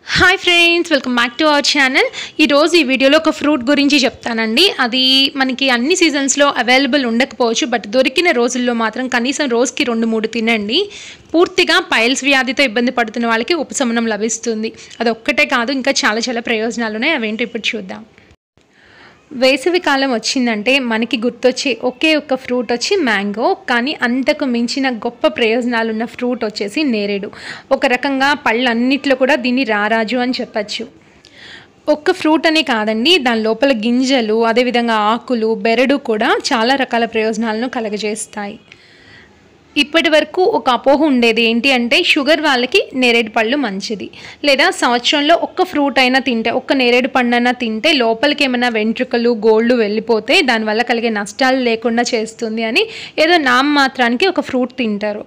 Hi friends, welcome back to our channel. ఈరోజు ఈ వీడియోలో ఒక ఫ్రూట్ గురించి చెప్తానండి. అది మనకి అన్ని సీజన్స్లో అవైలబుల్ ఉండకపోవచ్చు, బట్ దొరికిన రోజుల్లో మాత్రం కనీసం రోజుకి 2-3 తినండి. పూర్తిగా పైల్స్ వ్యాధితో ఇబ్బంది పడుతున్న వాళ్ళకి ఉపశమనం లభిస్తుంది. అది ఒక్కటే కాదు, ఇంకా చాలా ప్రయోజనాలు ఉన్నాయి. అవేంటో ఇప్పుడు చూద్దాం. వేసవి కాలం వచ్చిందంటే మనకి గుర్తొచ్చే ఒకే ఒక్క ఫ్రూట్ వచ్చి మ్యాంగో. కానీ అంతకు మించిన గొప్ప ప్రయోజనాలు ఉన్న ఫ్రూట్ వచ్చేసి నేరేడు. ఒక రకంగా పళ్ళన్నిట్లో కూడా దీన్ని రారాజు అని చెప్పచ్చు. ఒక్క ఫ్రూట్ అనే కాదండి, దాని లోపల గింజలు, అదేవిధంగా ఆకులు, బెరడు కూడా చాలా రకాల ప్రయోజనాలను కలగజేస్తాయి. ఇప్పటి వరకు ఒక అపోహ ఉండేది ఏంటి అంటే షుగర్ వాళ్ళకి నేరేడు పళ్ళు మంచిది, లేదా సంవత్సరంలో ఒక్క ఫ్రూట్ అయినా తింటే, ఒక్క నేరేడు పండు అయినా తింటే లోపలికి ఏమైనా వెంట్రుకలు, గోళ్ళు వెళ్ళిపోతే దానివల్ల కలిగే నష్టాలు లేకుండా చేస్తుంది అని ఏదో నామమాత్రానికి ఒక ఫ్రూట్ తింటారు.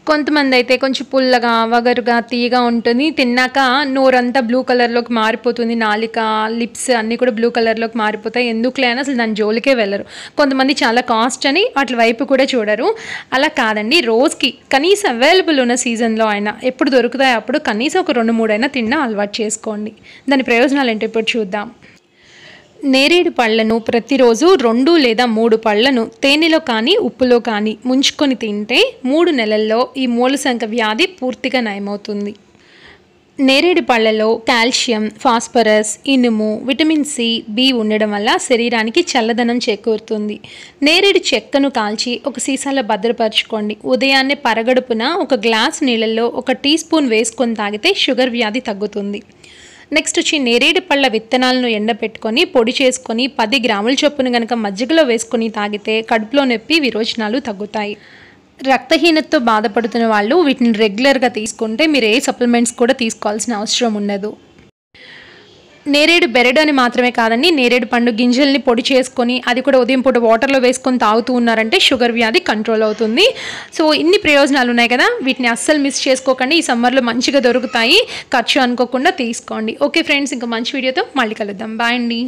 కొంతమంది అయితే కొంచెం పుల్లగా, వగరుగా, తీయగా ఉంటుంది, తిన్నాక నోరంతా బ్లూ కలర్లోకి మారిపోతుంది, నాలిక, లిప్స్ అన్నీ కూడా బ్లూ కలర్లోకి మారిపోతాయి, ఎందుకులే అని అసలు దాని జోలికే వెళ్ళరు. కొంతమంది చాలా కాస్ట్ అని వాటి వైపు కూడా చూడరు. అలా కాదండి, రోజుకి కనీసం అవైలబుల్ ఉన్న సీజన్లో అయినా ఎప్పుడు దొరుకుతాయో అప్పుడు కనీసం ఒక 2-3 అయినా తినడం అలవాటు చేసుకోండి. దాని ప్రయోజనాలు ఏంటో ఇప్పుడు చూద్దాం. నేరేడు పళ్ళను ప్రతిరోజు 2 లేదా 3 పళ్ళను తేనెలో కానీ ఉప్పులో కానీ ముంచుకొని తింటే 3 నెలల్లో ఈ మూలశంక వ్యాధి పూర్తిగా నయమవుతుంది. నేరేడు పళ్ళలో కాల్షియం, ఫాస్ఫరస్, ఇనుము, విటమిన్ సి, బి ఉండడం వల్ల శరీరానికి చల్లదనం చేకూరుతుంది. నేరేడు చెక్కను కాల్చి ఒక సీసాలో భద్రపరచుకోండి. ఉదయాన్నే పరగడుపున ఒక గ్లాస్ నీళ్ళల్లో 1 టీ స్పూన్ వేసుకొని తాగితే షుగర్ వ్యాధి తగ్గుతుంది. నెక్స్ట్ వచ్చి నేరేడు పళ్ళ విత్తనాలను ఎండపెట్టుకొని పొడి చేసుకొని 10 గ్రాముల చొప్పున కనుక మజ్జిగలో వేసుకొని తాగితే కడుపులో నొప్పి, విరోచనాలు తగ్గుతాయి. రక్తహీనతతో బాధపడుతున్న వాళ్ళు వీటిని రెగ్యులర్గా తీసుకుంటే మీరు ఏ సప్లిమెంట్స్ కూడా తీసుకోవాల్సిన అవసరం ఉండదు. నేరేడు బెరడు అని మాత్రమే కాదండి, నేరేడు పండు గింజల్ని పొడి చేసుకొని అది కూడా ఉదయం పూట వాటర్లో వేసుకొని తాగుతూ ఉన్నారంటే షుగర్ వ్యాధి కంట్రోల్ అవుతుంది. సో ఇన్ని ప్రయోజనాలు ఉన్నాయి కదా, వీటిని అస్సలు మిస్ చేసుకోకండి. ఈ సమ్మర్లో మంచిగా దొరుకుతాయి, ఖర్చు అనుకోకుండా తీసుకోండి. ఓకే ఫ్రెండ్స్, ఇంకా మంచి వీడియోతో మళ్ళీ కలుద్దాం. బాయ్ అండి.